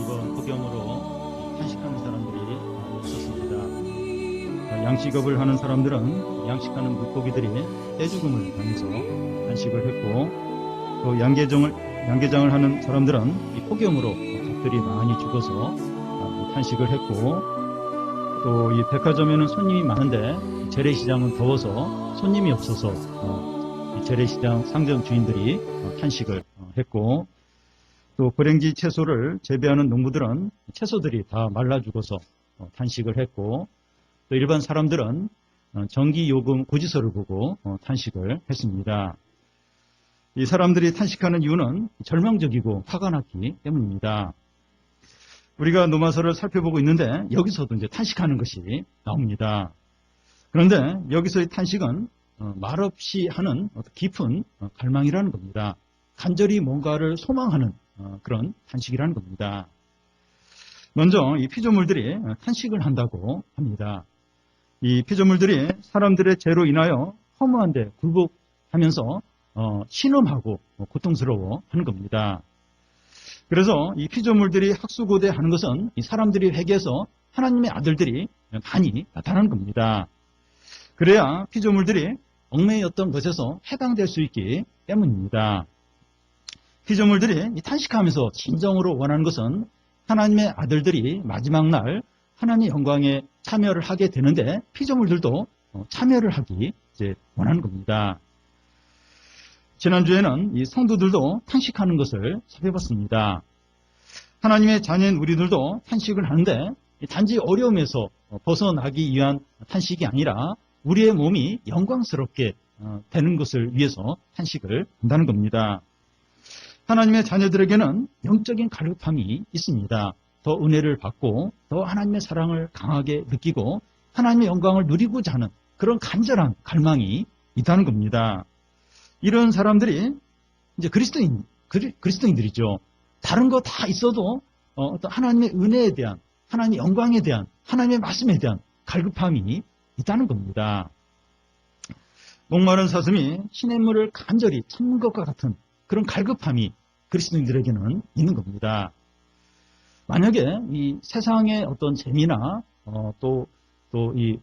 이번 폭염으로 탄식하는 사람들이 있었습니다. 양식업을 하는 사람들은 양식하는 물고기들이 떼죽음을 당해서 탄식을 했고, 또 양계장을 하는 사람들은 이 폭염으로 닭들이 많이 죽어서 탄식을 했고, 또 이 백화점에는 손님이 많은데 재래시장은 더워서 손님이 없어서 이 재래시장 상점 주인들이 탄식을 했고, 또 고랭지 채소를 재배하는 농부들은 채소들이 다 말라 죽어서 탄식을 했고, 또 일반 사람들은 전기요금 고지서를 보고 탄식을 했습니다. 이 사람들이 탄식하는 이유는 절망적이고 화가 났기 때문입니다. 우리가 노마서를 살펴보고 있는데 여기서도 이제 탄식하는 것이 나옵니다. 그런데 여기서의 탄식은 말없이 하는 깊은 갈망이라는 겁니다. 간절히 뭔가를 소망하는 그런 탄식이라는 겁니다. 먼저 이 피조물들이 탄식을 한다고 합니다. 이 피조물들이 사람들의 죄로 인하여 허무한데 굴복하면서 신음하고 고통스러워 하는 겁니다. 그래서 이 피조물들이 학수고대하는 것은 이 사람들이 회개해서 하나님의 아들들이 많이 나타나는 겁니다. 그래야 피조물들이 얽매였던 것에서 해방될 수 있기 때문입니다. 피조물들이 이 탄식하면서 진정으로 원하는 것은 하나님의 아들들이 마지막 날 하나님의 영광에 참여를 하게 되는데 피조물들도 참여를 하기 이제 원하는 겁니다. 지난주에는 이 성도들도 탄식하는 것을 살펴봤습니다. 하나님의 자녀인 우리들도 탄식을 하는데 단지 어려움에서 벗어나기 위한 탄식이 아니라 우리의 몸이 영광스럽게 되는 것을 위해서 탄식을 한다는 겁니다. 하나님의 자녀들에게는 영적인 갈급함이 있습니다. 더 은혜를 받고 더 하나님의 사랑을 강하게 느끼고 하나님의 영광을 누리고자 하는 그런 간절한 갈망이 있다는 겁니다. 이런 사람들이 이제 그리스도인들이죠. 다른 거 다 있어도 어떤 하나님의 은혜에 대한, 하나님의 영광에 대한, 하나님의 말씀에 대한 갈급함이 있다는 겁니다. 목마른 사슴이 시냇물을 간절히 찾는 것과 같은 그런 갈급함이 그리스도인들에게는 있는 겁니다. 만약에 이 세상의 어떤 재미나 또 이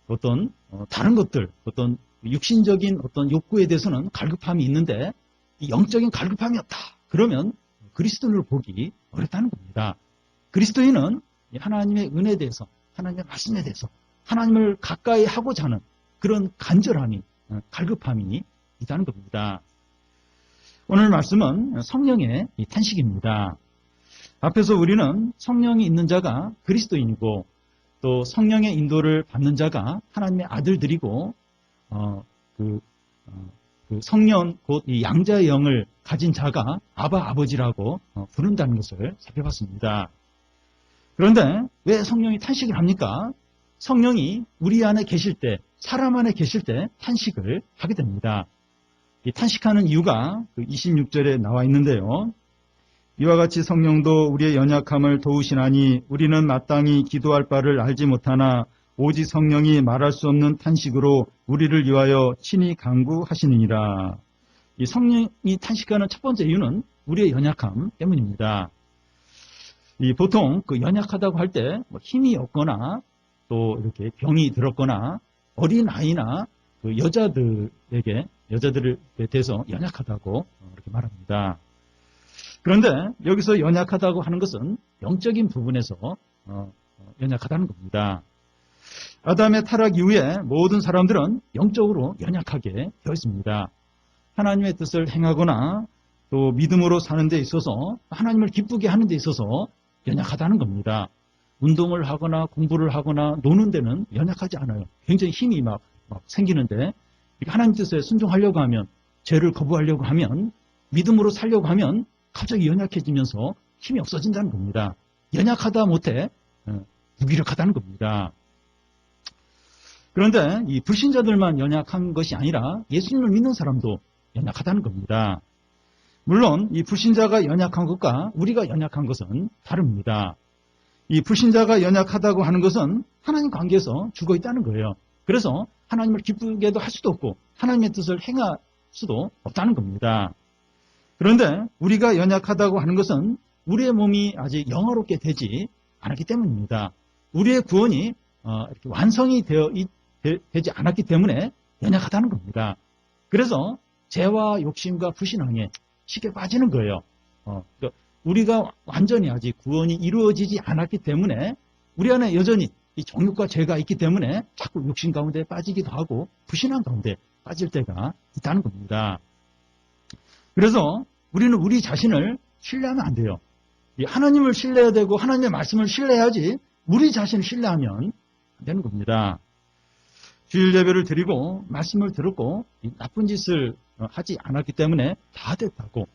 어떤 다른 것들, 어떤 육신적인 어떤 욕구에 대해서는 갈급함이 있는데 이 영적인 갈급함이 없다. 그러면 그리스도인을 보기 어렵다는 겁니다. 그리스도인은 하나님의 은혜에 대해서, 하나님의 말씀에 대해서 하나님을 가까이 하고자 하는 그런 간절함이, 갈급함이 있다는 겁니다. 오늘 말씀은 성령의 탄식입니다. 앞에서 우리는 성령이 있는 자가 그리스도인이고 또 성령의 인도를 받는 자가 하나님의 아들들이고 그 성령 곧 이 양자의 영을 가진 자가 아바 아버지라고 부른다는 것을 살펴봤습니다. 그런데 왜 성령이 탄식을 합니까? 성령이 우리 안에 계실 때, 사람 안에 계실 때 탄식을 하게 됩니다. 이 탄식하는 이유가 26절에 나와 있는데요. 이와 같이 성령도 우리의 연약함을 도우시나니 우리는 마땅히 기도할 바를 알지 못하나 오직 성령이 말할 수 없는 탄식으로 우리를 위하여 친히 간구하시느니라. 이 성령이 탄식하는 첫 번째 이유는 우리의 연약함 때문입니다. 보통 그 연약하다고 할 때 힘이 없거나 또 이렇게 병이 들었거나 어린 아이나 그 여자들에 대해서 연약하다고 이렇게 말합니다. 그런데 여기서 연약하다고 하는 것은 영적인 부분에서 연약하다는 겁니다. 아담의 타락 이후에 모든 사람들은 영적으로 연약하게 되어 있습니다. 하나님의 뜻을 행하거나 또 믿음으로 사는 데 있어서 하나님을 기쁘게 하는 데 있어서 연약하다는 겁니다. 운동을 하거나 공부를 하거나 노는 데는 연약하지 않아요. 굉장히 힘이 막 생기는데 하나님 뜻에 순종하려고 하면, 죄를 거부하려고 하면, 믿음으로 살려고 하면 갑자기 연약해지면서 힘이 없어진다는 겁니다. 연약하다 못해 무기력하다는 겁니다. 그런데 이 불신자들만 연약한 것이 아니라 예수님을 믿는 사람도 연약하다는 겁니다. 물론 이 불신자가 연약한 것과 우리가 연약한 것은 다릅니다. 이 불신자가 연약하다고 하는 것은 하나님 관계에서 죽어 있다는 거예요. 그래서 하나님을 기쁘게도 할 수도 없고 하나님의 뜻을 행할 수도 없다는 겁니다. 그런데 우리가 연약하다고 하는 것은 우리의 몸이 아직 영화롭게 되지 않았기 때문입니다. 우리의 구원이 이렇게 완성이 되지 않았기 때문에 연약하다는 겁니다. 그래서 죄와 욕심과 불신앙에 쉽게 빠지는 거예요. 그러니까 우리가 완전히 아직 구원이 이루어지지 않았기 때문에 우리 안에 여전히 이 정욕과 죄가 있기 때문에 자꾸 욕심 가운데 빠지기도 하고 불신앙 가운데 빠질 때가 있다는 겁니다. 그래서 우리는 우리 자신을 신뢰하면 안 돼요. 하나님을 신뢰해야 되고 하나님의 말씀을 신뢰해야지 우리 자신을 신뢰하면 안 되는 겁니다. 주일 예배를 드리고 말씀을 들었고 나쁜 짓을 하지 않았기 때문에 다 됐다고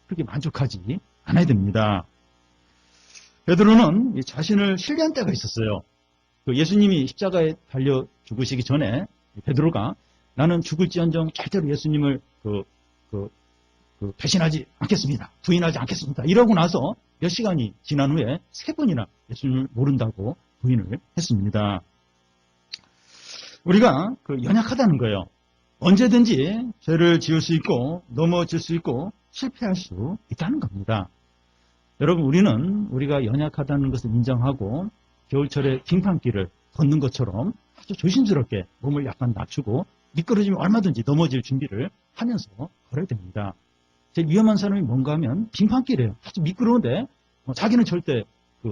그렇게 만족하지 않아야 됩니다. 베드로는 자신을 신뢰한 때가 있었어요. 예수님이 십자가에 달려 죽으시기 전에 베드로가 나는 죽을지언정 절대로 예수님을 배신하지 않겠습니다. 부인하지 않겠습니다. 이러고 나서 몇 시간이 지난 후에 3번이나 예수님을 모른다고 부인을 했습니다. 우리가 연약하다는 거예요. 언제든지 죄를 지을 수 있고 넘어질 수 있고 실패할 수 있다는 겁니다. 여러분 우리가 연약하다는 것을 인정하고 겨울철에 빙판길을 걷는 것처럼 아주 조심스럽게 몸을 약간 낮추고 미끄러지면 얼마든지 넘어질 준비를 하면서 걸어야 됩니다. 제일 위험한 사람이 뭔가 하면 빙판길이에요. 아주 미끄러운데 자기는 절대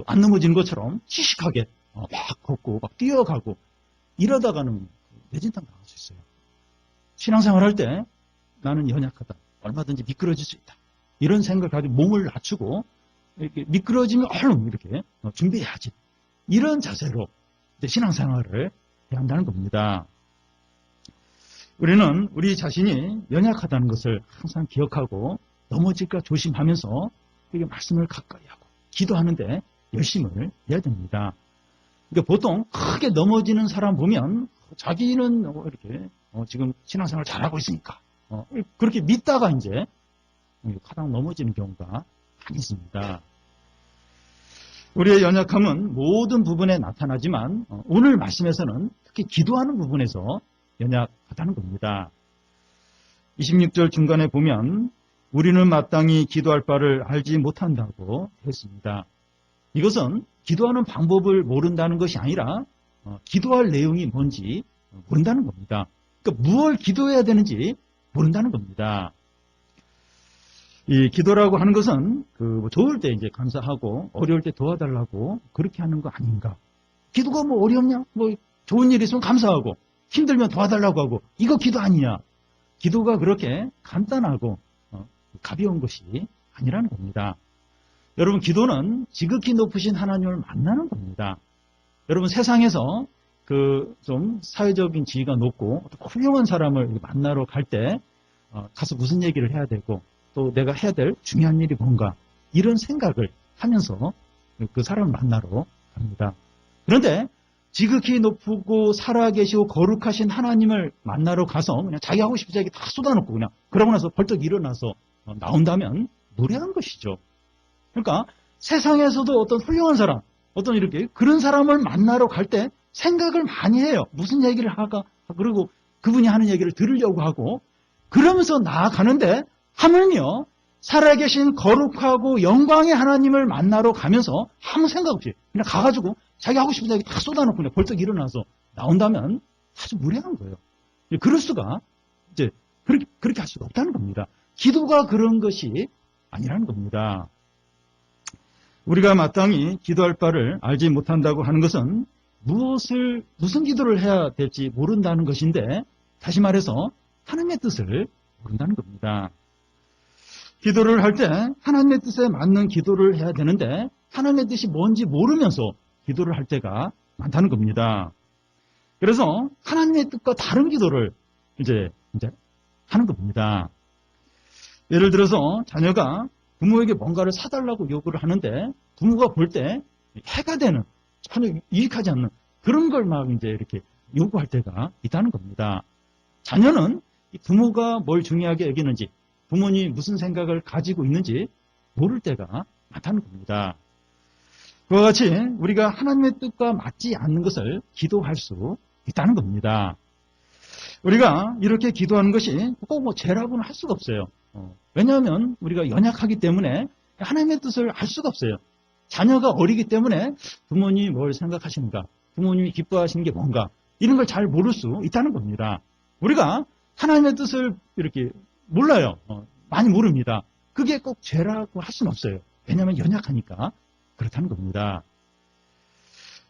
안 넘어지는 것처럼 시식하게 막 걷고 막 뛰어가고 이러다가는 뇌진탕 당할 수 있어요. 신앙생활 할 때 나는 연약하다. 얼마든지 미끄러질 수 있다. 이런 생각을 가지고 몸을 낮추고 이렇게 미끄러지면 얼른 이렇게 준비해야지. 이런 자세로 신앙생활을 해야 한다는 겁니다. 우리는 우리 자신이 연약하다는 것을 항상 기억하고 넘어질까 조심하면서 이게 말씀을 가까이 하고 기도하는데 열심을 해야 됩니다. 그러니까 보통 크게 넘어지는 사람 보면 자기는 이렇게 지금 신앙생활 잘하고 있으니까 그렇게 믿다가 이제 가당 넘어지는 경우가 많이 있습니다. 우리의 연약함은 모든 부분에 나타나지만 오늘 말씀에서는 특히 기도하는 부분에서 연약하다는 겁니다. 26절 중간에 보면 우리는 마땅히 기도할 바를 알지 못한다고 했습니다. 이것은 기도하는 방법을 모른다는 것이 아니라 기도할 내용이 뭔지 모른다는 겁니다. 그러니까 무엇을 기도해야 되는지 모른다는 겁니다. 이 기도라고 하는 것은 좋을 때 이제 감사하고 어려울 때 도와달라고 그렇게 하는 거 아닌가? 기도가 뭐 어렵냐? 뭐 좋은 일 있으면 감사하고 힘들면 도와달라고 하고 이거 기도 아니냐? 기도가 그렇게 간단하고 가벼운 것이 아니라는 겁니다. 여러분 기도는 지극히 높으신 하나님을 만나는 겁니다. 여러분 세상에서 좀 사회적인 지위가 높고 훌륭한 사람을 만나러 갈 때 가서 무슨 얘기를 해야 되고 또 내가 해야 될 중요한 일이 뭔가 이런 생각을 하면서 그 사람을 만나러 갑니다. 그런데 지극히 높고 살아계시고 거룩하신 하나님을 만나러 가서 그냥 자기 하고 싶은 얘기 다 쏟아놓고 그냥 그러고 나서 벌떡 일어나서 나온다면 무례한 것이죠. 그러니까 세상에서도 어떤 훌륭한 사람, 어떤 이렇게 그런 사람을 만나러 갈 때 생각을 많이 해요. 무슨 얘기를 할까? 그리고 그분이 하는 얘기를 들으려고 하고 그러면서 나아가는데 하물며 살아계신 거룩하고 영광의 하나님을 만나러 가면서 아무 생각 없이 그냥 가가지고 자기 하고 싶은 얘기 다 쏟아놓고 그냥 벌떡 일어나서 나온다면 아주 무례한 거예요. 그럴 수가 이제 그렇게 할 수가 없다는 겁니다. 기도가 그런 것이 아니라는 겁니다. 우리가 마땅히 기도할 바를 알지 못한다고 하는 것은 무슨 기도를 해야 될지 모른다는 것인데 다시 말해서 하나님의 뜻을 모른다는 겁니다. 기도를 할 때 하나님의 뜻에 맞는 기도를 해야 되는데 하나님의 뜻이 뭔지 모르면서 기도를 할 때가 많다는 겁니다. 그래서 하나님의 뜻과 다른 기도를 이제 하는 겁니다. 예를 들어서 자녀가 부모에게 뭔가를 사달라고 요구를 하는데 부모가 볼 때 해가 되는 전혀 유익하지 않는 그런 걸 막 이제 이렇게 요구할 때가 있다는 겁니다. 자녀는 이 부모가 뭘 중요하게 여기는지, 부모님이 무슨 생각을 가지고 있는지 모를 때가 많다는 겁니다. 그와 같이 우리가 하나님의 뜻과 맞지 않는 것을 기도할 수 있다는 겁니다. 우리가 이렇게 기도하는 것이 꼭 뭐 죄라고는 할 수가 없어요. 왜냐하면 우리가 연약하기 때문에 하나님의 뜻을 알 수가 없어요. 자녀가 어리기 때문에 부모님이 뭘 생각하시는가, 부모님이 기뻐하시는 게 뭔가, 이런 걸 잘 모를 수 있다는 겁니다. 우리가 하나님의 뜻을 이렇게 몰라요. 많이 모릅니다. 그게 꼭 죄라고 할 수는 없어요. 왜냐하면 연약하니까 그렇다는 겁니다.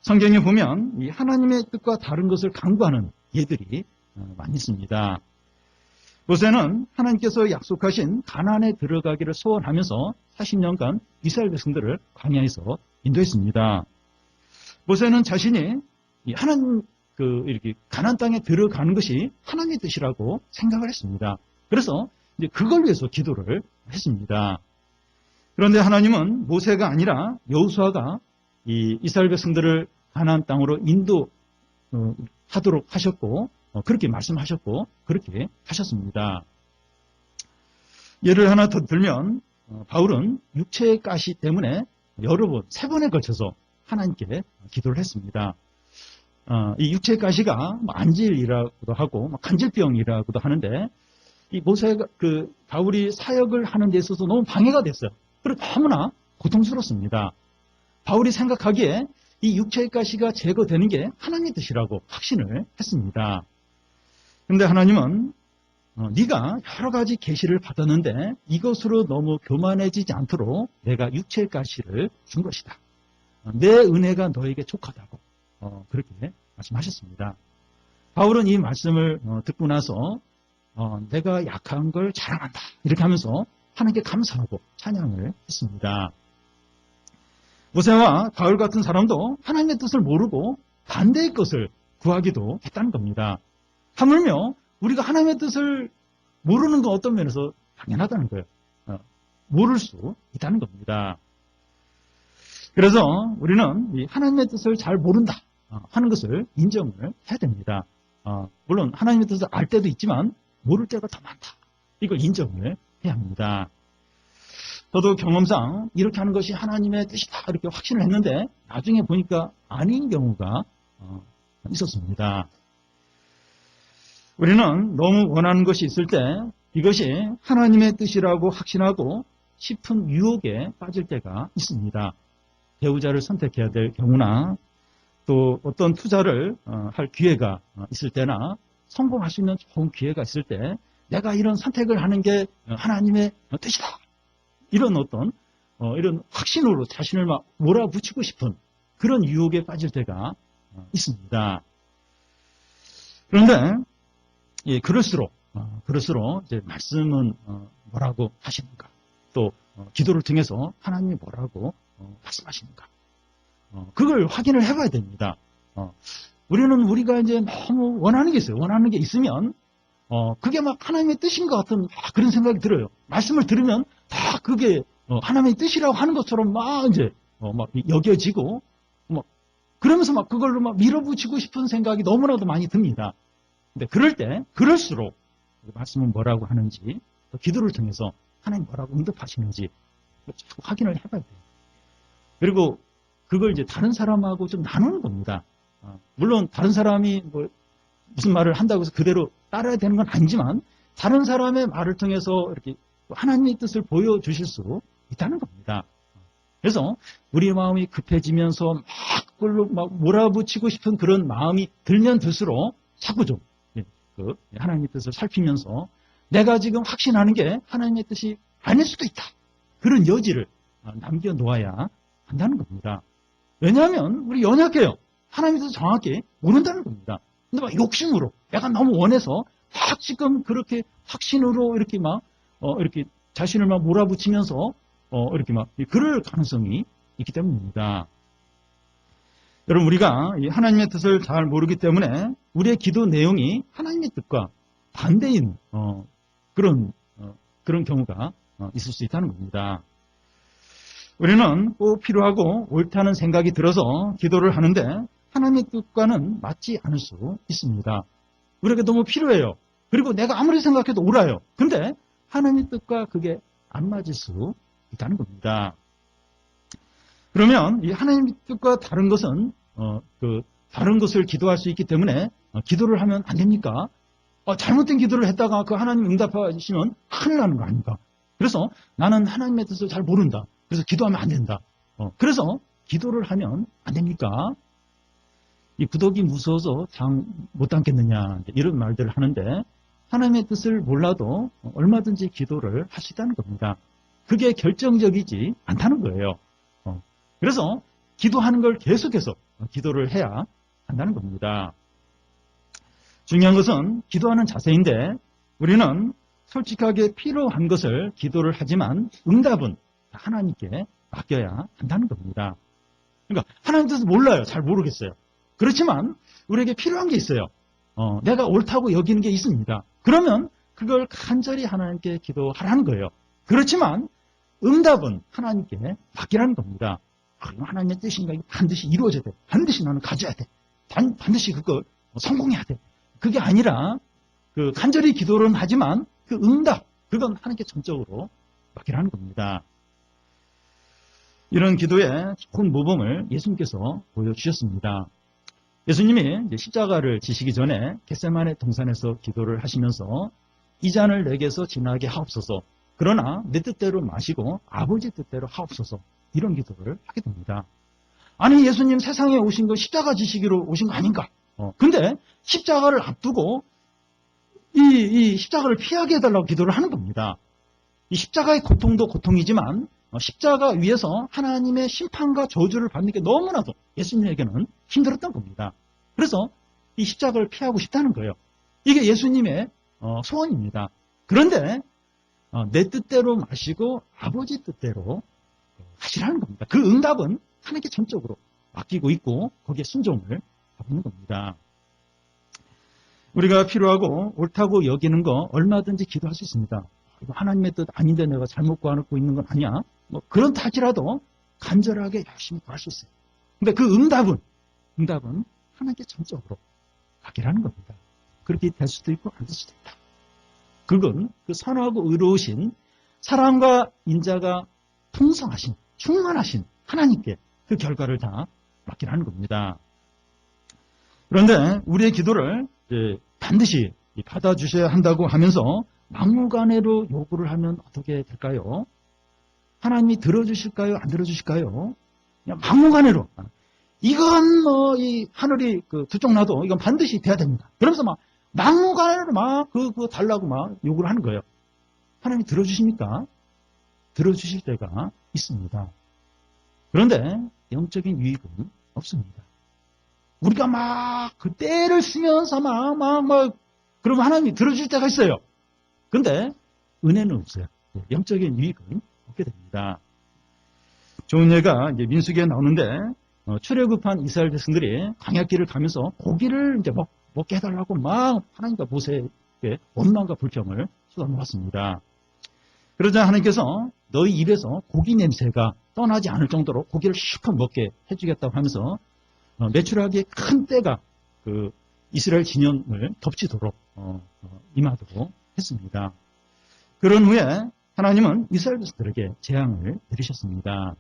성경에 보면 이 하나님의 뜻과 다른 것을 강구하는 예들이 많이 있습니다. 모세는 하나님께서 약속하신 가나안에 들어가기를 소원하면서 40년간 이스라엘 백성들을 광야에서 인도했습니다. 모세는 자신이 하나님 이렇게 가나안 땅에 들어가는 것이 하나님의 뜻이라고 생각을 했습니다. 그래서 이제 그걸 위해서 기도를 했습니다. 그런데 하나님은 모세가 아니라 여호수아가 이 이스라엘 백성들을 가나안 땅으로 인도하도록 하셨고, 그렇게 말씀하셨고 그렇게 하셨습니다. 예를 하나 더 들면 바울은 육체의 가시 때문에 여러 번, 3번에 걸쳐서 하나님께 기도를 했습니다. 이 육체의 가시가 안질이라고도 하고 간질병이라고도 하는데, 이 모세가 바울이 사역을 하는 데 있어서 너무 방해가 됐어요. 그리고 너무나 고통스럽습니다. 바울이 생각하기에 이 육체의 가시가 제거되는 게 하나님의 뜻이라고 확신을 했습니다. 그런데 하나님은 네가 여러 가지 계시를 받았는데 이것으로 너무 교만해지지 않도록 내가 육체의 가시를 준 것이다. 내 은혜가 너에게 족하다고 그렇게 말씀하셨습니다. 바울은 이 말씀을 듣고 나서 내가 약한 걸 자랑한다 이렇게 하면서 하나님께 감사하고 찬양을 했습니다. 모세와 바울 같은 사람도 하나님의 뜻을 모르고 반대의 것을 구하기도 했다는 겁니다. 하물며 우리가 하나님의 뜻을 모르는 건 어떤 면에서 당연하다는 거예요. 모를 수 있다는 겁니다. 그래서 우리는 이 하나님의 뜻을 잘 모른다 하는 것을 인정을 해야 됩니다. 물론 하나님의 뜻을 알 때도 있지만 모를 때가 더 많다. 이걸 인정을 해야 합니다. 저도 경험상 이렇게 하는 것이 하나님의 뜻이다 이렇게 확신을 했는데 나중에 보니까 아닌 경우가 있었습니다. 우리는 너무 원하는 것이 있을 때 이것이 하나님의 뜻이라고 확신하고 싶은 유혹에 빠질 때가 있습니다. 배우자를 선택해야 될 경우나 또 어떤 투자를 할 기회가 있을 때나 성공할 수 있는 좋은 기회가 있을 때 내가 이런 선택을 하는 게 하나님의 뜻이다. 이런 이런 확신으로 자신을 막 몰아붙이고 싶은 그런 유혹에 빠질 때가 있습니다. 그런데 그럴수록 이제 말씀은 뭐라고 하시는가, 또 기도를 통해서 하나님이 뭐라고 말씀하시는가, 그걸 확인을 해봐야 됩니다. 우리가 이제 너무 원하는 게 있어요. 원하는 게 있으면 그게 막 하나님의 뜻인 것 같은 그런 생각이 들어요. 말씀을 들으면 다 그게 하나님의 뜻이라고 하는 것처럼 막 이제 막 여겨지고 그러면서 막 그걸로 막 밀어붙이고 싶은 생각이 너무나도 많이 듭니다. 근데 그럴수록 말씀은 뭐라고 하는지, 또 기도를 통해서 하나님 뭐라고 응답하시는지 자꾸 확인을 해봐야 돼요. 그리고 그걸 이제 다른 사람하고 좀 나누는 겁니다. 물론 다른 사람이 무슨 말을 한다고 해서 그대로 따라야 되는 건 아니지만 다른 사람의 말을 통해서 이렇게 하나님의 뜻을 보여주실 수 있다는 겁니다. 그래서 우리 마음이 급해지면서 막 그걸로 막 몰아붙이고 싶은 그런 마음이 들면 들수록 자꾸 좀 하나님의 뜻을 살피면서 내가 지금 확신하는 게 하나님의 뜻이 아닐 수도 있다. 그런 여지를 남겨놓아야 한다는 겁니다. 왜냐하면 우리 연약해요. 하나님의 뜻을 정확히 모른다는 겁니다. 근데 막 욕심으로 약간 너무 원해서 막 지금 그렇게 확신으로 이렇게 이렇게 자신을 막 몰아붙이면서 이렇게 그럴 가능성이 있기 때문입니다. 여러분, 우리가 하나님의 뜻을 잘 모르기 때문에 우리의 기도 내용이 하나님의 뜻과 반대인 그런 경우가 있을 수 있다는 겁니다. 우리는 꼭 필요하고 옳다는 생각이 들어서 기도를 하는데 하나님의 뜻과는 맞지 않을 수 있습니다. 우리에게 너무 필요해요. 그리고 내가 아무리 생각해도 옳아요. 근데 하나님의 뜻과 그게 안 맞을 수 있다는 겁니다. 그러면 이 하나님의 뜻과 다른 것은 다른 것을 기도할 수 있기 때문에 기도를 하면 안 됩니까? 잘못된 기도를 했다가 그 하나님 응답하시면 큰일 나는 거 아닙니까? 그래서 나는 하나님의 뜻을 잘 모른다. 그래서 기도하면 안 된다. 그래서 기도를 하면 안 됩니까? 이 구더기 무서워서 장 못 담겠느냐 이런 말들을 하는데 하나님의 뜻을 몰라도 얼마든지 기도를 할 수 있다는 겁니다. 그게 결정적이지 않다는 거예요. 그래서 기도하는 걸 계속해서 기도를 해야 한다는 겁니다. 중요한 것은 기도하는 자세인데 우리는 솔직하게 필요한 것을 기도를 하지만 응답은 하나님께 맡겨야 한다는 겁니다. 그러니까 하나님 뜻을 몰라요. 잘 모르겠어요. 그렇지만 우리에게 필요한 게 있어요. 내가 옳다고 여기는 게 있습니다. 그러면 그걸 간절히 하나님께 기도하라는 거예요. 그렇지만 응답은 하나님께 맡기라는 겁니다. 이거 하나님의 뜻인가? 이거 반드시 이루어져야 돼. 반드시 나는 가져야 돼. 반드시 그거 성공해야 돼. 그게 아니라 간절히 기도는 하지만 그 응답, 그건 하나님께 전적으로 맡기라는 겁니다. 이런 기도의 좋은 모범을 예수님께서 보여주셨습니다. 예수님이 이제 십자가를 지시기 전에 겟세마네 동산에서 기도를 하시면서 이 잔을 내게서 지나게 하옵소서. 그러나 내 뜻대로 마시고 아버지 뜻대로 하옵소서. 이런 기도를 하게 됩니다. 아니 예수님 세상에 오신 거 십자가 지시기로 오신 거 아닌가? 근데 십자가를 앞두고 이 십자가를 피하게 해달라고 기도를 하는 겁니다. 이 십자가의 고통도 고통이지만 십자가 위에서 하나님의 심판과 저주를 받는 게 너무나도 예수님에게는 힘들었던 겁니다. 그래서 이 십자가를 피하고 싶다는 거예요. 이게 예수님의 소원입니다. 그런데 내 뜻대로 마시고 아버지 뜻대로 하시라는 겁니다. 그 응답은 하나님께 전적으로 맡기고 있고 거기에 순종을 하는 겁니다. 우리가 필요하고 옳다고 여기는 거 얼마든지 기도할 수 있습니다. 이거 하나님의 뜻 아닌데 내가 잘못 구하고 있는 건 아니야. 그런 탈지라도 간절하게 열심히 구할 수 있어요. 근데 그 응답은 하나님께 전적으로 맡기라는 겁니다. 그렇게 될 수도 있고 안 될 수도 있다. 그건 그 선하고 의로우신 사랑과 인자가 풍성하신 충만하신 하나님께 그 결과를 다 맡기라는 겁니다. 그런데 우리의 기도를 반드시 받아주셔야 한다고 하면서 막무가내로 요구를 하면 어떻게 될까요? 하나님이 들어주실까요? 안 들어주실까요? 그냥 막무가내로 이건 이 하늘이 두 쪽 나도 이건 반드시 돼야 됩니다. 그러면서 막무가내로 그거 달라고 요구를 하는 거예요. 하나님이 들어주십니까? 들어주실 때가 있습니다. 그런데 영적인 유익은 없습니다. 우리가 그 때를 쓰면서 그러면 하나님이 들어줄 때가 있어요. 근데 은혜는 없어요. 영적인 유익은 없게 됩니다. 좋은 예가 이제 민수기에 나오는데 출애굽한 이스라엘 백성들이 광야길을 가면서 고기를 이제 먹게 해달라고 하나님과 모세에게 원망과 불평을 쏟아놓았습니다. 그러자 하나님께서 너희 입에서 고기 냄새가 떠나지 않을 정도로 고기를 실컷 먹게 해주겠다고 하면서 매출하기에 큰 때가 이스라엘 진영을 덮치도록 임하도록 했습니다. 그런 후에 하나님은 이스라엘 백성들에게 재앙을 내리셨습니다.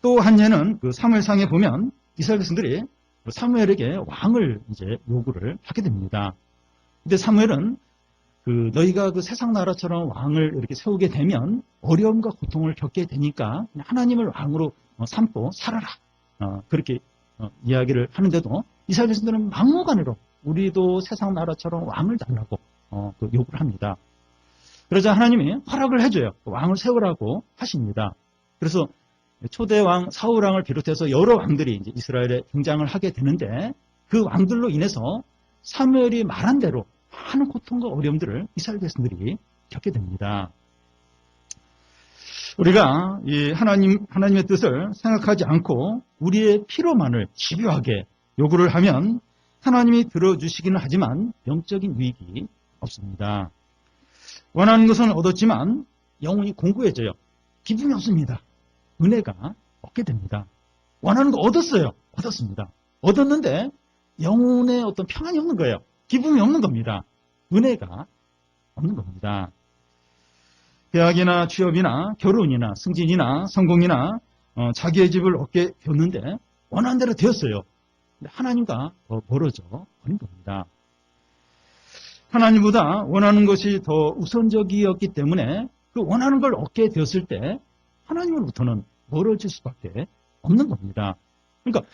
또 한 예는 사무엘상에 보면 이스라엘 백성들이 사무엘에게 왕을 이제 요구를 하게 됩니다. 근데 사무엘은 너희가 세상 나라처럼 왕을 이렇게 세우게 되면 어려움과 고통을 겪게 되니까 하나님을 왕으로 삼고 살아라. 그렇게 이야기를 하는데도 이스라엘 백성들은 막무가내로 우리도 세상 나라처럼 왕을 달라고 요구를 합니다. 그러자 하나님이 허락을 해줘요. 왕을 세우라고 하십니다. 그래서 초대왕 사울왕을 비롯해서 여러 왕들이 이제 이스라엘에 등장을 하게 되는데 그 왕들로 인해서 사무엘이 말한 대로 많은 고통과 어려움들을 이스라엘 백성들이 겪게 됩니다. 우리가 이 하나님의 뜻을 생각하지 않고 우리의 필요만을 집요하게 요구를 하면 하나님이 들어주시기는 하지만 영적인 유익이 없습니다. 원하는 것은 얻었지만 영혼이 공고해져요. 기쁨이 없습니다. 은혜가 없게 됩니다. 원하는 거 얻었어요. 얻었습니다. 얻었는데 영혼의 어떤 평안이 없는 거예요. 기쁨이 없는 겁니다. 은혜가 없는 겁니다. 대학이나 취업이나 결혼이나 승진이나 성공이나 자기의 집을 얻게 되었는데 원하는 대로 되었어요. 근데 하나님과 더 멀어져 버린 겁니다. 하나님보다 원하는 것이 더 우선적이었기 때문에 그 원하는 걸 얻게 되었을 때 하나님으로부터는 멀어질 수밖에 없는 겁니다. 그러니까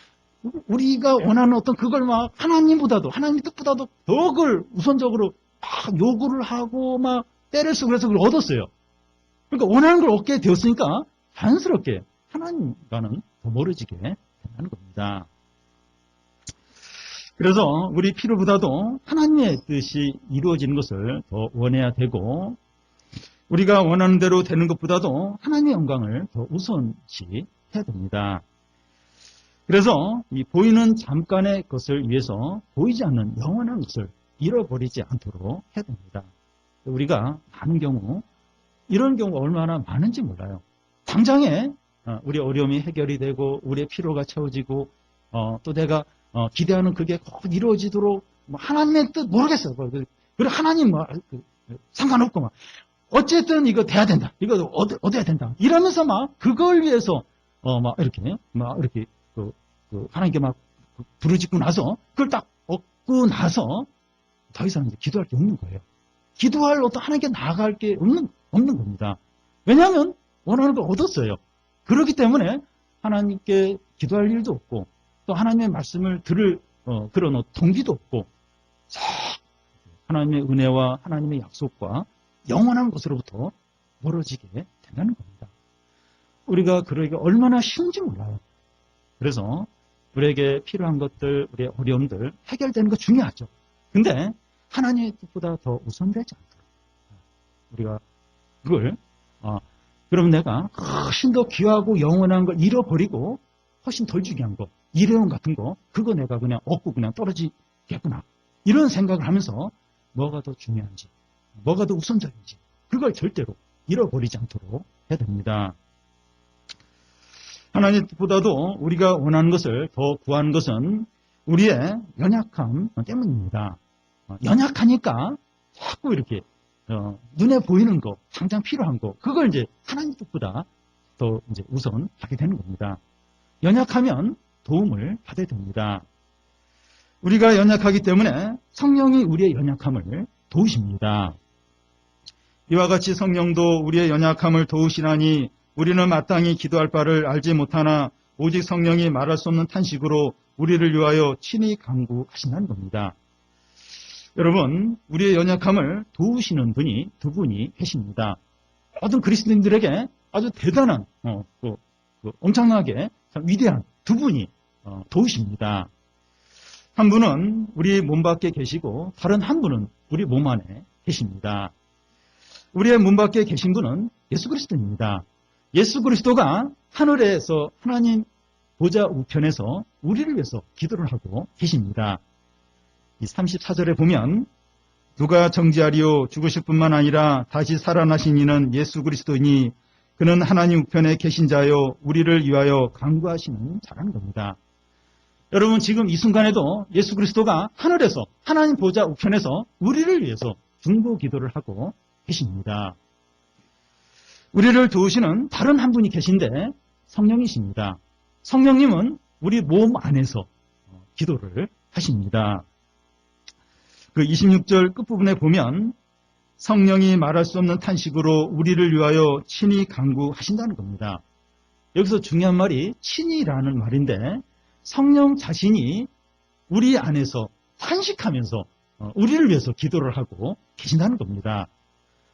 우리가 원하는 어떤 그걸 막 하나님보다도 하나님의 뜻보다도 더 그걸 우선적으로 막 요구를 하고 막 때를 쓰고 그래서 그걸 얻었어요. 그러니까 원하는 걸 얻게 되었으니까 자연스럽게 하나님과는 더 멀어지게 된다는 겁니다. 그래서 우리 필요보다도 하나님의 뜻이 이루어지는 것을 더 원해야 되고 우리가 원하는 대로 되는 것보다도 하나님의 영광을 더 우선시 해야 됩니다. 그래서 이 보이는 잠깐의 것을 위해서 보이지 않는 영원한 것을 잃어버리지 않도록 해야 됩니다. 우리가 많은 경우 이런 경우가 얼마나 많은지 몰라요. 당장에 우리 어려움이 해결이 되고 우리의 필요가 채워지고 또 내가 기대하는 그게 꼭 이루어지도록 하나님의 뜻 모르겠어요. 그리고 하나님 상관없고 막 어쨌든 이거 돼야 된다. 이거 얻어야 된다. 이러면서 막 그걸 위해서 막 이렇게 하나님께 막 부르짖고 나서 그걸 딱 얻고 나서 더 이상 이제 기도할 게 없는 거예요. 기도할 어떤 하나님께 나아갈 게 없는 겁니다. 왜냐하면 원하는 걸 얻었어요. 그렇기 때문에 하나님께 기도할 일도 없고 또 하나님의 말씀을 들을 그런 동기도 없고 하나님의 은혜와 하나님의 약속과 영원한 것으로부터 멀어지게 된다는 겁니다. 우리가 그러기가 얼마나 쉬운지 몰라요. 그래서 우리에게 필요한 것들, 우리의 어려움들 해결되는 거 중요하죠. 근데 하나님의 뜻보다 더 우선되지 않도록 우리가 그걸 그럼 내가 훨씬 더 귀하고 영원한 걸 잃어버리고 훨씬 덜 중요한 거, 일회용 같은 거 그거 내가 그냥 얻고 그냥 떨어지겠구나. 이런 생각을 하면서 뭐가 더 중요한지, 뭐가 더 우선적인지 그걸 절대로 잃어버리지 않도록 해야 됩니다. 하나님 뜻보다도 우리가 원하는 것을 더 구하는 것은 우리의 연약함 때문입니다. 연약하니까 자꾸 이렇게 눈에 보이는 거, 당장 필요한 거, 그걸 이제 하나님 뜻보다 더 이제 우선하게 되는 겁니다. 연약하면 도움을 받아야 됩니다. 우리가 연약하기 때문에 성령이 우리의 연약함을 도우십니다. 이와 같이 성령도 우리의 연약함을 도우시나니 우리는 마땅히 기도할 바를 알지 못하나 오직 성령이 말할 수 없는 탄식으로 우리를 위하여 친히 간구하신다는 겁니다. 여러분, 우리의 연약함을 도우시는 분이 두 분이 계십니다. 모든 그리스도인들에게 아주 대단한, 엄청나게 위대한 두 분이 도우십니다. 한 분은 우리 몸 밖에 계시고 다른 한 분은 우리 몸 안에 계십니다. 우리의 몸 밖에 계신 분은 예수 그리스도입니다. 예수 그리스도가 하늘에서 하나님 보좌 우편에서 우리를 위해서 기도를 하고 계십니다. 이 34절에 보면 누가 정죄하리요 죽으실 뿐만 아니라 다시 살아나신 이는 예수 그리스도이니 그는 하나님 우편에 계신 자요 우리를 위하여 간구하시는 자라는 겁니다. 여러분 지금 이 순간에도 예수 그리스도가 하늘에서 하나님 보좌 우편에서 우리를 위해서 중보 기도를 하고 계십니다. 우리를 도우시는 다른 한 분이 계신데 성령이십니다. 성령님은 우리 몸 안에서 기도를 하십니다. 그 26절 끝부분에 보면 성령이 말할 수 없는 탄식으로 우리를 위하여 친히 간구하신다는 겁니다. 여기서 중요한 말이 친히라는 말인데 성령 자신이 우리 안에서 탄식하면서 우리를 위해서 기도를 하고 계신다는 겁니다.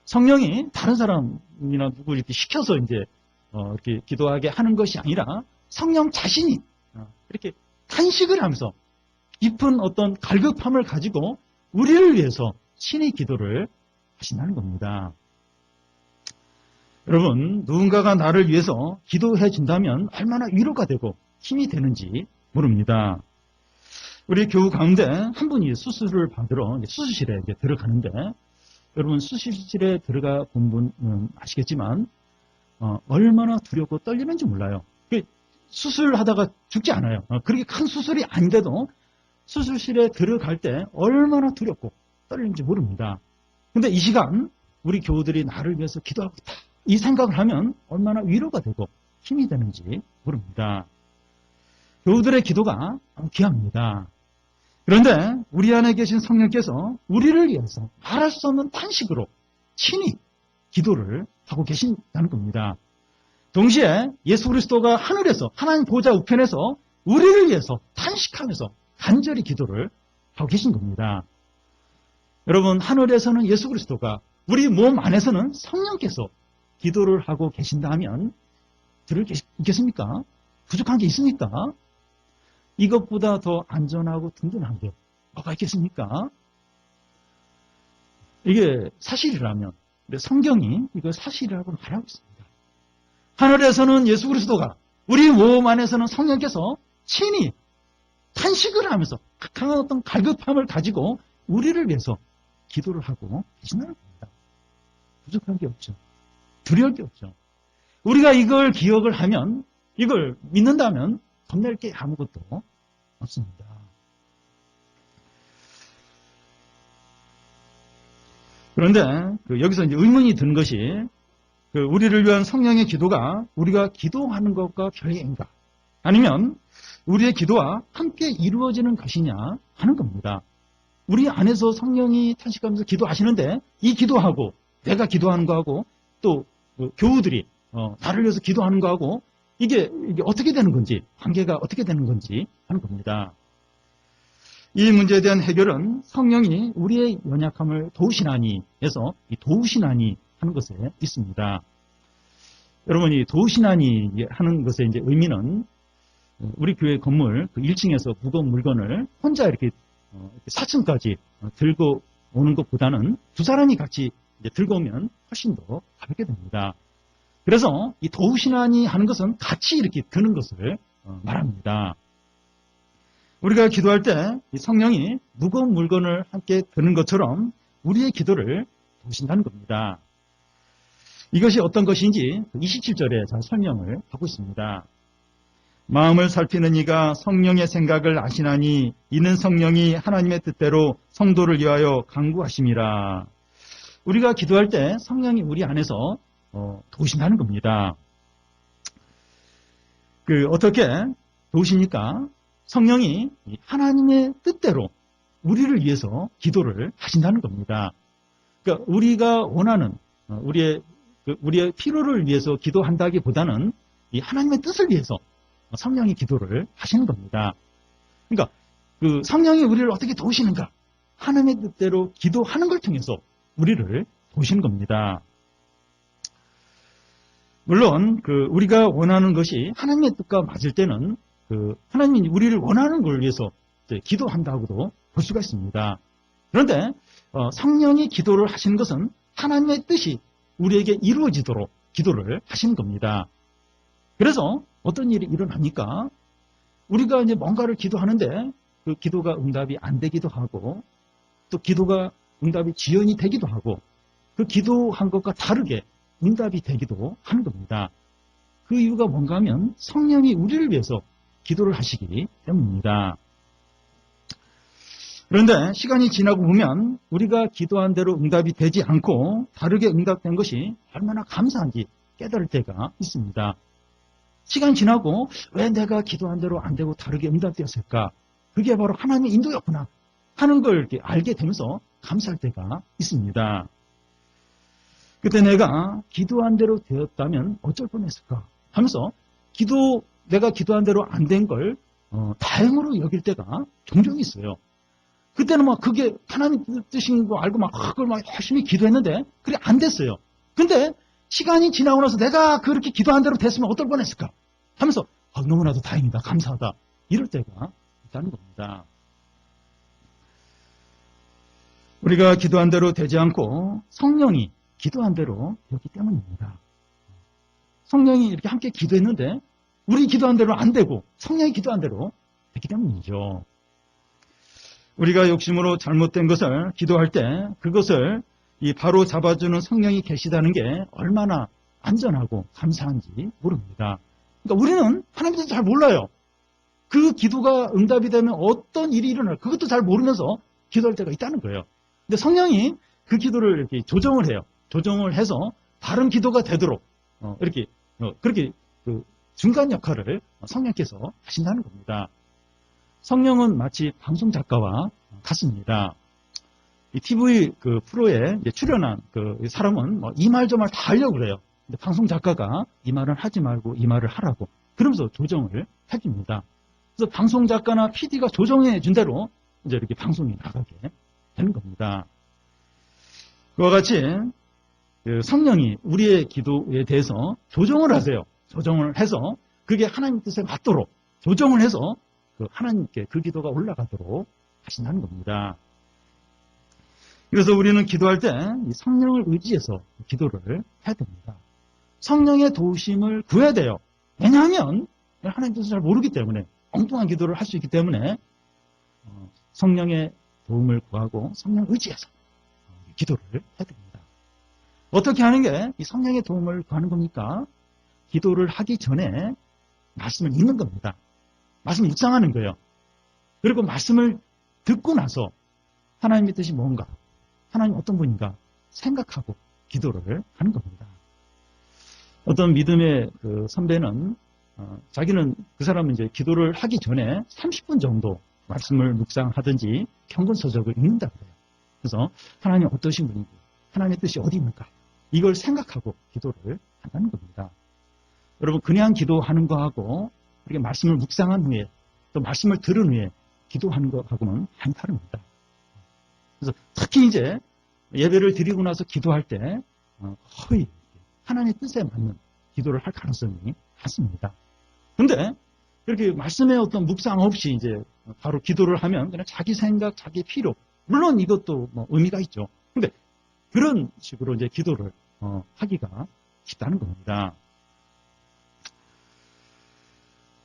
성령이 다른 사람이나 누구 이렇게 시켜서 이제 이렇게 기도하게 하는 것이 아니라 성령 자신이 이렇게 탄식을 하면서 깊은 어떤 갈급함을 가지고 우리를 위해서 친히 기도를 하신다는 겁니다. 여러분, 누군가가 나를 위해서 기도해 준다면 얼마나 위로가 되고 힘이 되는지 모릅니다. 우리 교우 가운데 한 분이 수술을 받으러 수술실에 들어가는데 여러분 수술실에 들어가 본 분은 아시겠지만 얼마나 두렵고 떨리는지 몰라요. 수술하다가 죽지 않아요. 그렇게 큰 수술이 아닌데도 수술실에 들어갈 때 얼마나 두렵고 떨리는지 모릅니다. 근데 이 시간 우리 교우들이 나를 위해서 기도하고 있다. 이 생각을 하면 얼마나 위로가 되고 힘이 되는지 모릅니다. 교우들의 기도가 귀합니다. 그런데 우리 안에 계신 성령께서 우리를 위해서 말할 수 없는 탄식으로 친히 기도를 하고 계신다는 겁니다. 동시에 예수 그리스도가 하늘에서 하나님 보좌 우편에서 우리를 위해서 탄식하면서 간절히 기도를 하고 계신 겁니다. 여러분, 하늘에서는 예수 그리스도가, 우리 몸 안에서는 성령께서 기도를 하고 계신다면 들을 게 있겠습니까? 부족한 게 있습니까? 이것보다 더 안전하고 든든한 게 뭐가 있겠습니까? 이게 사실이라면 성경이 이걸 사실이라고 말하고 있습니다. 하늘에서는 예수 그리스도가, 우리 몸 안에서는 성령께서 친히 탄식을 하면서 강한 어떤 갈급함을 가지고 우리를 위해서 기도를 하고 계신다는 겁니다. 부족한 게 없죠. 두려울 게 없죠. 우리가 이걸 기억을 하면, 이걸 믿는다면 겁낼 게 아무것도 없습니다. 그런데 여기서 이제 의문이 드는 것이, 우리를 위한 성령의 기도가 우리가 기도하는 것과 별개인가? 아니면 우리의 기도와 함께 이루어지는 것이냐 하는 겁니다. 우리 안에서 성령이 탄식하면서 기도하시는데 이 기도하고 내가 기도하는 거하고 또 교우들이 나를 위해서 기도하는 거하고 이게 어떻게 되는 건지, 관계가 어떻게 되는 건지 하는 겁니다. 이 문제에 대한 해결은 성령이 우리의 연약함을 도우시나니에서 이 도우시나니 하는 것에 있습니다. 여러분, 이 도우시나니 하는 것의 이제 의미는 우리 교회 건물 1층에서 무거운 물건을 혼자 이렇게 4층까지 들고 오는 것보다는 두 사람이 같이 이제 들고 오면 훨씬 더 가볍게 됩니다. 그래서 이 도우시나니 하는 것은 같이 이렇게 드는 것을 말합니다. 우리가 기도할 때 성령이 무거운 물건을 함께 드는 것처럼 우리의 기도를 도우신다는 겁니다. 이것이 어떤 것인지 27절에 잘 설명을 하고 있습니다. 마음을 살피는 이가 성령의 생각을 아시나니 이는 성령이 하나님의 뜻대로 성도를 위하여 간구하심이라. 우리가 기도할 때 성령이 우리 안에서 도우신다는 겁니다. 어떻게 도우십니까? 성령이 하나님의 뜻대로 우리를 위해서 기도를 하신다는 겁니다. 그러니까 우리가 원하는 우리의 필요를 위해서 기도한다기보다는 이 하나님의 뜻을 위해서 성령이 기도를 하시는 겁니다. 그러니까 성령이 우리를 어떻게 도우시는가? 하나님의 뜻대로 기도하는 걸 통해서 우리를 도우시는 겁니다. 물론 우리가 원하는 것이 하나님의 뜻과 맞을 때는 하나님이 우리를 원하는 걸 위해서 기도한다고도 볼 수가 있습니다. 그런데 성령이 기도를 하시는 것은 하나님의 뜻이 우리에게 이루어지도록 기도를 하시는 겁니다. 그래서 어떤 일이 일어납니까? 우리가 이제 뭔가를 기도하는데 그 기도가 응답이 안 되기도 하고 또 기도가 응답이 지연이 되기도 하고 그 기도한 것과 다르게 응답이 되기도 하는 겁니다. 그 이유가 뭔가 하면 성령이 우리를 위해서 기도를 하시기 때문입니다. 그런데 시간이 지나고 보면 우리가 기도한 대로 응답이 되지 않고 다르게 응답된 것이 얼마나 감사한지 깨달을 때가 있습니다. 시간이 지나고 왜 내가 기도한 대로 안 되고 다르게 응답되었을까? 그게 바로 하나님의 인도였구나 하는 걸 이렇게 알게 되면서 감사할 때가 있습니다. 그때 내가 기도한 대로 되었다면 어쩔 뻔했을까 하면서 내가 기도한 대로 안 된 걸 다행으로 여길 때가 종종 있어요. 그때는 그게 하나님 뜻인 거 알고 그걸 열심히 기도했는데 그게 안 됐어요. 근데 시간이 지나고 나서 내가 그렇게 기도한 대로 됐으면 어떨 뻔했을까 하면서 너무나도 다행이다, 감사하다 이럴 때가 있다는 겁니다. 우리가 기도한 대로 되지 않고 성령이 기도한 대로 되었기 때문입니다. 성령이 이렇게 함께 기도했는데 우리 기도한 대로 안 되고 성령이 기도한 대로 됐기 때문이죠. 우리가 욕심으로 잘못된 것을 기도할 때 그것을 바로 잡아주는 성령이 계시다는 게 얼마나 안전하고 감사한지 모릅니다. 그러니까 우리는 하나님에 대해서 잘 몰라요. 그 기도가 응답이 되면 어떤 일이 일어날 그것도 잘 모르면서 기도할 때가 있다는 거예요. 근데 성령이 그 기도를 이렇게 조정을 해요. 조정을 해서 바른 기도가 되도록 이렇게 그렇게 그 중간 역할을 성령께서 하신다는 겁니다. 성령은 마치 방송 작가와 같습니다. 이 TV 그 프로에 출연한 그 사람은 이 말 저 말 다 하려고 그래요. 근데 방송 작가가 이 말은 하지 말고 이 말을 하라고 그러면서 조정을 해줍니다. 그래서 방송 작가나 PD가 조정해 준 대로 이제 이렇게 방송이 나가게 되는 겁니다. 그와 같이 성령이 우리의 기도에 대해서 조정을 하세요. 조정을 해서 그게 하나님 뜻에 맞도록 조정을 해서 하나님께 그 기도가 올라가도록 하신다는 겁니다. 그래서 우리는 기도할 때 성령을 의지해서 기도를 해야 됩니다. 성령의 도우심을 구해야 돼요. 왜냐하면 하나님 뜻을 잘 모르기 때문에 엉뚱한 기도를 할 수 있기 때문에 성령의 도움을 구하고 성령을 의지해서 기도를 해야 됩니다. 어떻게 하는 게 이 성령의 도움을 구하는 겁니까? 기도를 하기 전에 말씀을 읽는 겁니다. 말씀을 묵상하는 거예요. 그리고 말씀을 듣고 나서 하나님의 뜻이 뭔가, 하나님 어떤 분인가 생각하고 기도를 하는 겁니다. 어떤 믿음의 그 선배는 자기는 그 사람은 이제 기도를 하기 전에 30분 정도 말씀을 묵상하든지 경건서적을 읽는다 그래요. 그래서 하나님 어떠신 분인지, 하나님의 뜻이 어디 있는가 이걸 생각하고 기도를 한다는 겁니다. 여러분 그냥 기도하는 거하고 이렇게 말씀을 묵상한 후에 또 말씀을 들은 후에 기도하는 것하고는 많이 다릅니다. 그래서 특히 이제 예배를 드리고 나서 기도할 때 거의 하나님의 뜻에 맞는 기도를 할 가능성이 많습니다. 그런데 이렇게 말씀의 어떤 묵상 없이 이제 바로 기도를 하면 그냥 자기 생각, 자기 필요, 물론 이것도 뭐 의미가 있죠. 그런데 그런 식으로 이제 기도를 하기가 쉽다는 겁니다.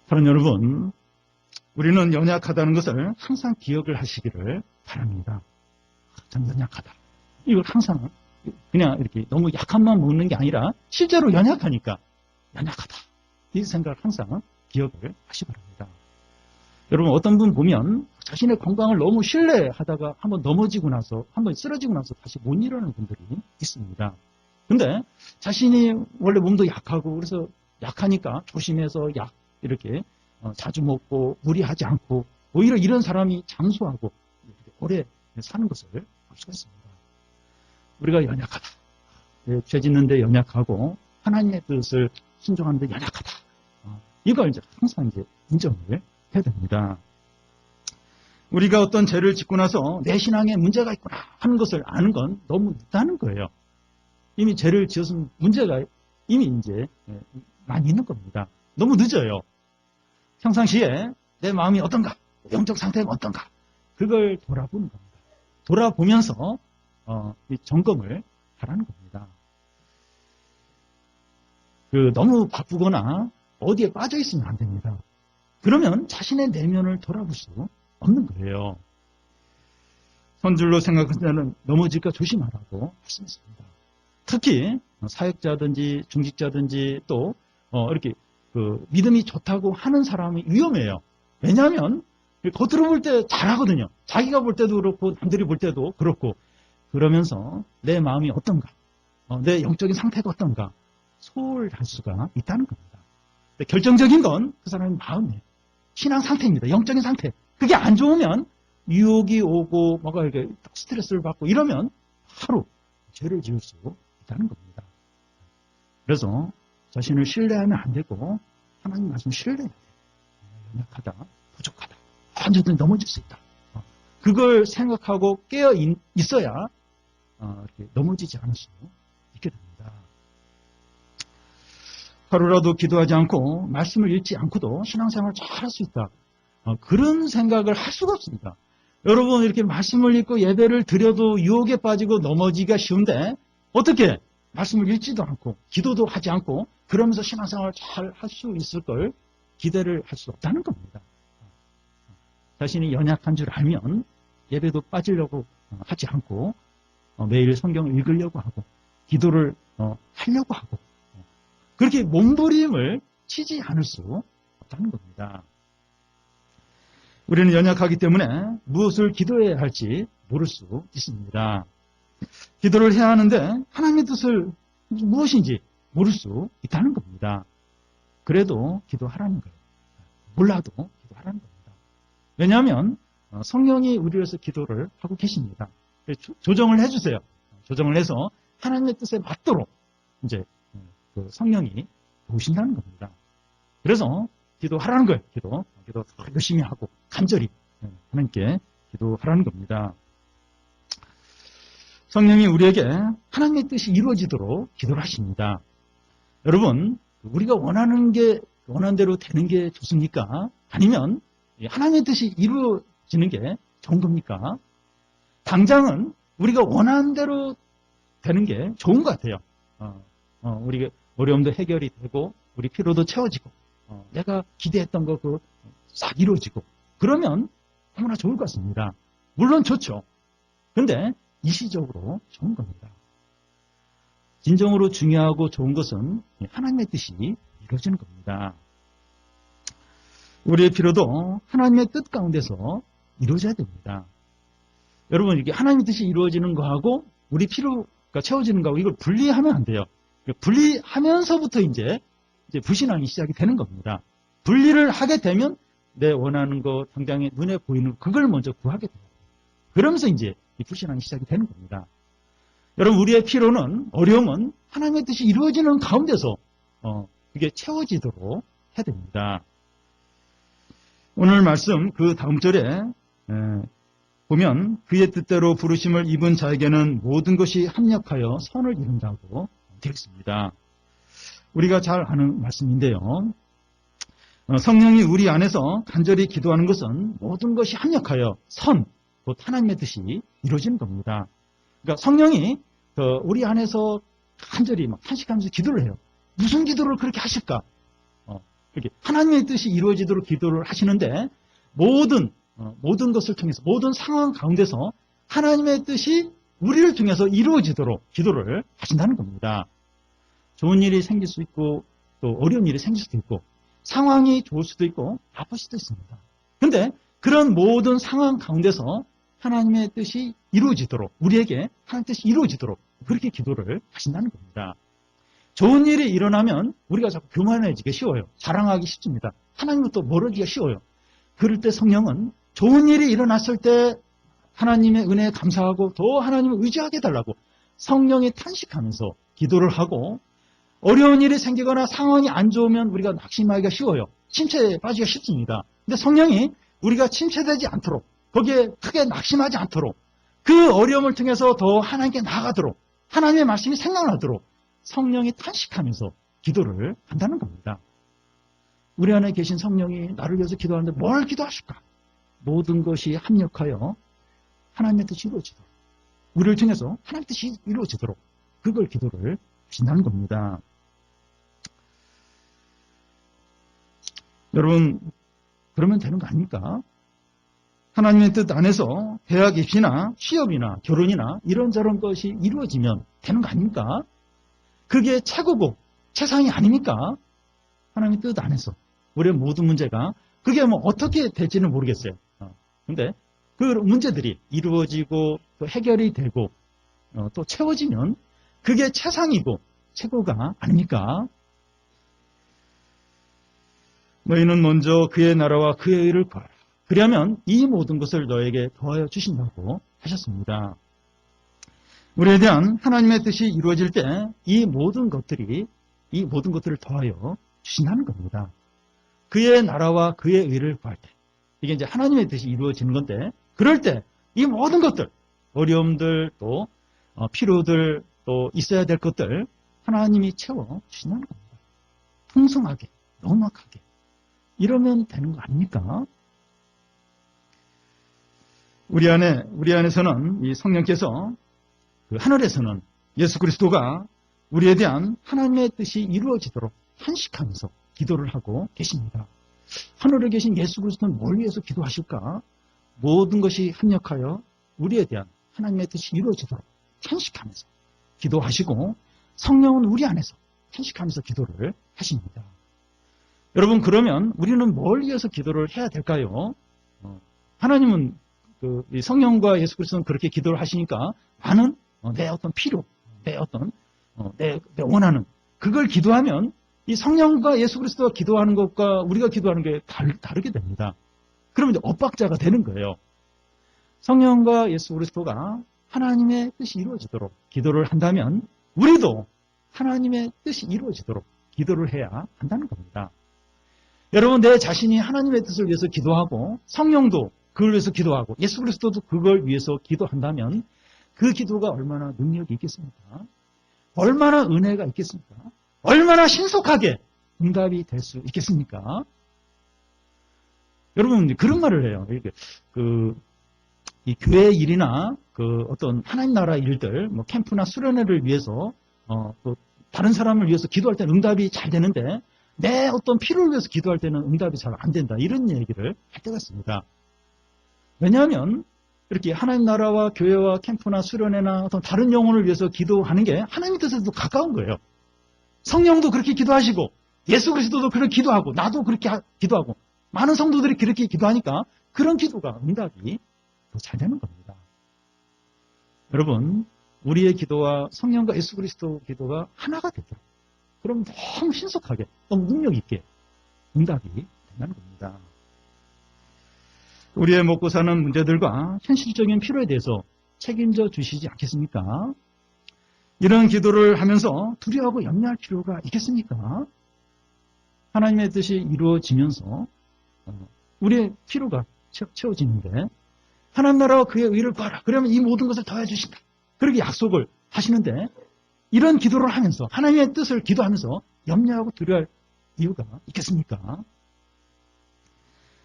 사랑하는 여러분, 우리는 연약하다는 것을 항상 기억을 하시기를 바랍니다. 전 연약하다. 이걸 항상 그냥 이렇게 너무 약함만 먹는 게 아니라 실제로 연약하니까 연약하다. 이 생각을 항상 기억을 하시기 바랍니다. 여러분 어떤 분 보면 자신의 건강을 너무 신뢰하다가 한번 넘어지고 나서 한번 쓰러지고 나서 다시 못 일어나는 분들이 있습니다. 근데 자신이 원래 몸도 약하고 그래서 약하니까 조심해서 약 이렇게 자주 먹고 무리하지 않고 오히려 이런 사람이 장수하고 오래 사는 것을 볼 수가 있습니다. 우리가 연약하다. 죄 짓는데 연약하고 하나님의 뜻을 순종하는데 연약하다. 이걸 이제 항상 이제 인정을 해야 됩니다. 우리가 어떤 죄를 짓고 나서 내 신앙에 문제가 있구나 하는 것을 아는 건 너무 늦다는 거예요. 이미 죄를 지었으면 문제가 이미 이제 많이 있는 겁니다. 너무 늦어요. 평상시에 내 마음이 어떤가, 영적 상태가 어떤가, 그걸 돌아보는 겁니다. 돌아보면서 점검을 하라는 겁니다. 너무 바쁘거나 어디에 빠져 있으면 안 됩니다. 그러면 자신의 내면을 돌아볼 수 없는 거예요. 선줄로 생각하는 자는 넘어질까 조심하라고 말씀했습니다. 특히 사역자든지 중직자든지 또 이렇게 믿음이 좋다고 하는 사람이 위험해요. 왜냐하면 겉으로 볼 때 잘하거든요. 자기가 볼 때도 그렇고 남들이 볼 때도 그렇고 그러면서 내 마음이 어떤가, 내 영적인 상태가 어떤가 소홀할 수가 있다는 겁니다. 결정적인 건 그 사람의 마음이에요. 신앙 상태입니다. 영적인 상태. 그게 안 좋으면 유혹이 오고 뭔가 이렇게 스트레스를 받고 이러면 바로 죄를 지을 수 있다는 겁니다. 그래서 자신을 신뢰하면 안 되고 하나님 말씀 신뢰해야 돼요. 연약하다, 부족하다, 언제든 넘어질 수 있다. 그걸 생각하고 깨어 있어야 이렇게 넘어지지 않을 수 있게 됩니다. 하루라도 기도하지 않고 말씀을 읽지 않고도 신앙생활을 잘 할 수 있다. 그런 생각을 할 수가 없습니다. 여러분 이렇게 말씀을 읽고 예배를 드려도 유혹에 빠지고 넘어지기가 쉬운데 어떻게 말씀을 읽지도 않고 기도도 하지 않고 그러면서 신앙생활을 잘 할 수 있을 걸 기대를 할 수 없다는 겁니다. 자신이 연약한 줄 알면 예배도 빠지려고 하지 않고 매일 성경을 읽으려고 하고 기도를 하려고 하고 그렇게 몸부림을 치지 않을 수 없다는 겁니다. 우리는 연약하기 때문에 무엇을 기도해야 할지 모를 수 있습니다. 기도를 해야 하는데 하나님의 뜻을 무엇인지 모를 수 있다는 겁니다. 그래도 기도하라는 거예요. 몰라도 기도하라는 겁니다. 왜냐하면 성령이 우리를 위해서 기도를 하고 계십니다. 조정을 해주세요. 조정을 해서 하나님의 뜻에 맞도록 이제 그 성령이 도우신다는 겁니다. 그래서 기도하라는 거예요. 기도 열심히 하고 간절히 하나님께 기도하라는 겁니다. 성령이 우리에게 하나님의 뜻이 이루어지도록 기도를 하십니다. 여러분, 우리가 원하는 대로 되는 게 좋습니까? 아니면 하나님의 뜻이 이루어지는 게 좋은 겁니까? 당장은 우리가 원하는 대로 되는 게 좋은 것 같아요. 우리 어려움도 해결이 되고 우리 피로도 채워지고 내가 기대했던 거 싹 이루어지고 그러면 너무나 좋을 것 같습니다. 물론 좋죠. 그런데 일시적으로 좋은 겁니다. 진정으로 중요하고 좋은 것은 하나님의 뜻이 이루어지는 겁니다. 우리의 필요도 하나님의 뜻 가운데서 이루어져야 됩니다. 여러분, 이게 하나님의 뜻이 이루어지는 거하고 우리 필요가 채워지는 거하고 이걸 분리하면 안 돼요. 분리하면서부터 이제 불신앙이 시작이 되는 겁니다. 분리를 하게 되면 내 원하는 거, 당장에 눈에 보이는 거, 그걸 먼저 구하게 돼요. 그러면서 이제 이 불신앙이 시작이 되는 겁니다. 여러분, 우리의 필요는, 어려움은 하나님의 뜻이 이루어지는 가운데서 그게 채워지도록 해야 됩니다. 오늘 말씀 그 다음 절에 보면 그의 뜻대로 부르심을 입은 자에게는 모든 것이 합력하여 선을 이룬다고 되어 있습니다. 우리가 잘 아는 말씀인데요. 성령이 우리 안에서 간절히 기도하는 것은 모든 것이 합력하여 곧 하나님의 뜻이 이루어지는 겁니다. 그러니까 성령이 우리 안에서 간절히 탄식하면서 기도를 해요. 무슨 기도를 그렇게 하실까? 이렇게 하나님의 뜻이 이루어지도록 기도를 하시는데 모든 것을 통해서 모든 상황 가운데서 하나님의 뜻이 우리를 통해서 이루어지도록 기도를 하신다는 겁니다. 좋은 일이 생길 수 있고 또 어려운 일이 생길 수도 있고 상황이 좋을 수도 있고 나쁠 수도 있습니다. 그런데 그런 모든 상황 가운데서 하나님의 뜻이 이루어지도록 우리에게 하나님의 뜻이 이루어지도록 그렇게 기도를 하신다는 겁니다. 좋은 일이 일어나면 우리가 자꾸 교만해지기 쉬워요. 자랑하기 쉽습니다. 하나님부터 멀어지기가 쉬워요. 그럴 때 성령은 좋은 일이 일어났을 때 하나님의 은혜에 감사하고 더 하나님을 의지하게 해달라고 성령이 탄식하면서 기도를 하고 어려운 일이 생기거나 상황이 안 좋으면 우리가 낙심하기가 쉬워요. 침체에 빠지기가 쉽습니다. 근데 성령이 우리가 침체되지 않도록 거기에 크게 낙심하지 않도록 그 어려움을 통해서 더 하나님께 나아가도록 하나님의 말씀이 생각나도록 성령이 탄식하면서 기도를 한다는 겁니다. 우리 안에 계신 성령이 나를 위해서 기도하는데 뭘 기도하실까? 모든 것이 합력하여 하나님의 뜻이 이루어지도록 우리를 통해서 하나님의 뜻이 이루어지도록 그걸 기도를 하신다는 겁니다. 여러분, 그러면 되는 거 아닙니까? 하나님의 뜻 안에서 대학 입시나 취업이나 결혼이나 이런저런 것이 이루어지면 되는 거 아닙니까? 그게 최고고 최상이 아닙니까? 하나님의 뜻 안에서 우리의 모든 문제가 그게 어떻게 될지는 모르겠어요. 근데 그 문제들이 이루어지고 또 해결이 되고 또 채워지면 그게 최상이고 최고가 아닙니까? 너희는 먼저 그의 나라와 그의 의를 구하라. 그러면 이 모든 것을 너에게 더하여 주신다고 하셨습니다. 우리에 대한 하나님의 뜻이 이루어질 때 이 모든 것들을 더하여 주신다는 겁니다. 그의 나라와 그의 의를 구할 때 이게 이제 하나님의 뜻이 이루어지는 건데 그럴 때 이 모든 것들 어려움들 또 필요들 또 있어야 될 것들 하나님이 채워 주신다는 겁니다. 풍성하게 넉넉하게 이러면 되는 거 아닙니까? 우리 안에서는 이 성령께서 하늘에서는 예수 그리스도가 우리에 대한 하나님의 뜻이 이루어지도록 탄식하면서 기도를 하고 계십니다. 하늘에 계신 예수 그리스도는 뭘 위해서 기도하실까? 모든 것이 합력하여 우리에 대한 하나님의 뜻이 이루어지도록 탄식하면서 기도하시고 성령은 우리 안에서 탄식하면서 기도를 하십니다. 여러분, 그러면 우리는 뭘 위해서 기도를 해야 될까요? 하나님은 이 성령과 예수 그리스도는 그렇게 기도를 하시니까 나는 내 어떤 필요, 내 어떤 내 원하는 그걸 기도하면 이 성령과 예수 그리스도가 기도하는 것과 우리가 기도하는 게 다르게 됩니다. 그러면 이제 엇박자가 되는 거예요. 성령과 예수 그리스도가 하나님의 뜻이 이루어지도록 기도를 한다면 우리도 하나님의 뜻이 이루어지도록 기도를 해야 한다는 겁니다. 여러분, 내 자신이 하나님의 뜻을 위해서 기도하고 성령도 그걸 위해서 기도하고 예수 그리스도도 그걸 위해서 기도한다면 그 기도가 얼마나 능력이 있겠습니까? 얼마나 은혜가 있겠습니까? 얼마나 신속하게 응답이 될 수 있겠습니까? 여러분, 그런 말을 해요. 이 교회 일이나 어떤 하나님 나라 일들, 뭐 캠프나 수련회를 위해서 또 다른 사람을 위해서 기도할 때는 응답이 잘 되는데 내 어떤 필요를 위해서 기도할 때는 응답이 잘 안 된다. 이런 얘기를 할 때가 있습니다. 왜냐하면 이렇게 하나님 나라와 교회와 캠프나 수련회나 어떤 다른 영혼을 위해서 기도하는 게 하나님의 뜻에도 가까운 거예요. 성령도 그렇게 기도하시고 예수 그리스도도 그렇게 기도하고 나도 그렇게 기도하고 많은 성도들이 그렇게 기도하니까 그런 기도가 응답이 더 잘 되는 겁니다. 여러분, 우리의 기도와 성령과 예수 그리스도 기도가 하나가 되도록 그럼 너무 신속하게 너무 능력 있게 응답이 된다는 겁니다. 우리의 먹고 사는 문제들과 현실적인 필요에 대해서 책임져 주시지 않겠습니까? 이런 기도를 하면서 두려워하고 염려할 필요가 있겠습니까? 하나님의 뜻이 이루어지면서 우리의 필요가 채워지는데 하나님 나라와 그의 의를 구하라. 그러면 이 모든 것을 더해 주신다. 그렇게 약속을 하시는데 이런 기도를 하면서 하나님의 뜻을 기도하면서 염려하고 두려워할 이유가 있겠습니까?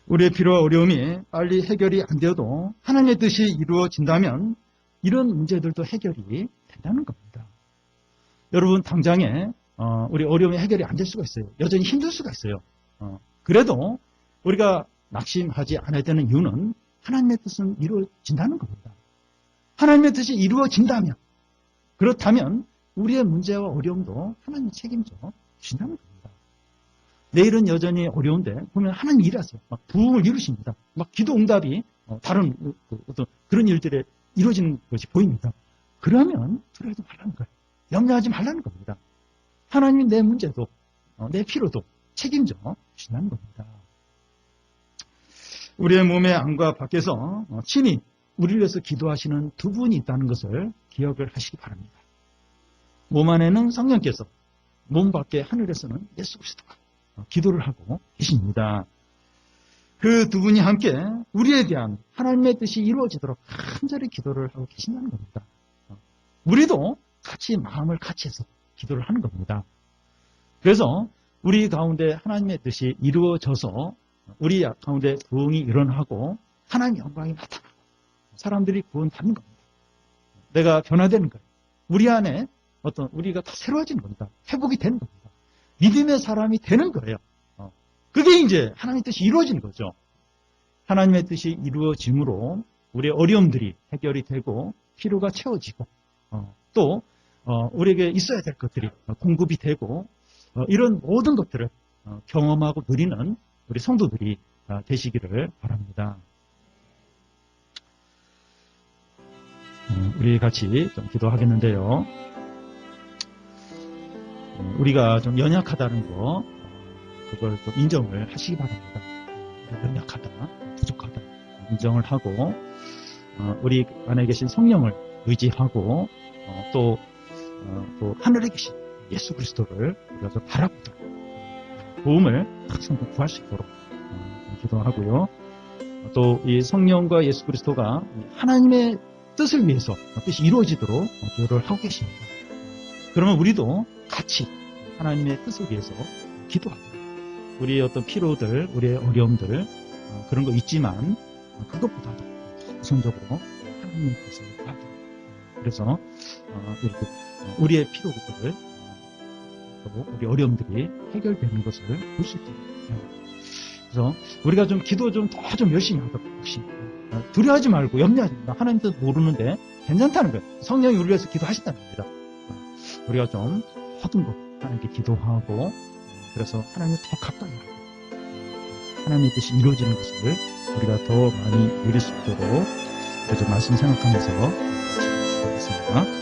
우리의 필요와 어려움이 빨리 해결이 안 되어도 하나님의 뜻이 이루어진다면 이런 문제들도 해결이 된다는 겁니다. 여러분, 당장에 우리 어려움이 해결이 안 될 수가 있어요. 여전히 힘들 수가 있어요. 그래도 우리가 낙심하지 않아야 되는 이유는 하나님의 뜻은 이루어진다는 겁니다. 하나님의 뜻이 이루어진다면, 그렇다면 우리의 문제와 어려움도 하나님이 책임져 주신다는 겁니다. 내일은 여전히 어려운데 보면 하나님이 일하세요. 막 부흥을 이루십니다. 막 기도 응답이 다른 어떤 그런 일들에 이루어지는 것이 보입니다. 그러면 두려워하지 말라는 거예요. 염려하지 말라는 겁니다. 하나님이 내 문제도 내 필요도 책임져 주신다는 겁니다. 우리의 몸의 안과 밖에서 친히 우리를 위해서 기도하시는 두 분이 있다는 것을 기억을 하시기 바랍니다. 몸 안에는 성령께서, 몸 밖에 하늘에서는 예수 그리스도가 기도를 하고 계십니다. 그 두 분이 함께 우리에 대한 하나님의 뜻이 이루어지도록 간절히 기도를 하고 계신다는 겁니다. 우리도 같이 마음을 같이 해서 기도를 하는 겁니다. 그래서 우리 가운데 하나님의 뜻이 이루어져서 우리 가운데 부흥이 일어나고 하나님의 영광이 나타나고 사람들이 구원받는 겁니다. 내가 변화되는 거예요. 우리 안에 우리가 다 새로워지는 겁니다. 회복이 되는 겁니다. 믿음의 사람이 되는 거예요. 그게 이제 하나님의 뜻이 이루어지는 거죠. 하나님의 뜻이 이루어짐으로 우리의 어려움들이 해결이 되고 필요가 채워지고 또 우리에게 있어야 될 것들이 공급이 되고 이런 모든 것들을 경험하고 누리는 우리 성도들이 되시기를 바랍니다. 우리 같이 좀 기도하겠는데요. 우리가 좀 연약하다는 거 그걸 좀 인정을 하시기 바랍니다. 연약하다, 부족하다 인정을 하고 우리 안에 계신 성령을 의지하고 또 하늘에 계신 예수 그리스도를 우리가 좀 바라보도록 도움을 항상 구할 수 있도록 기도하고요. 또 이 성령과 예수 그리스도가 하나님의 뜻을 위해서 뜻이 이루어지도록 기도를 하고 계십니다. 그러면 우리도 같이 하나님의 뜻을 위해서 기도하고 우리의 어떤 피로들, 우리의 어려움들 그런 거 있지만 그것보다도 우선적으로 하나님의 뜻을 구하도록 그래서 이렇게 우리의 피로들을 또 우리 어려움들이 해결되는 것을 볼 수 있도록 그래서 우리가 좀 기도 더 좀 열심히 하도록 혹시 두려워하지 말고 염려하지 말고 하나님 뜻 모르는데 괜찮다는 거예요. 성령이 우리를 위해서 기도하신다는 겁니다. 우리가 좀 모든 것 하나님께 기도하고 그래서 하나님을 더 가까이 하고 하나님의 뜻이 이루어지는 것을 우리가 더 많이 누릴 수 있도록 좀 말씀 생각하면서 하겠습니다.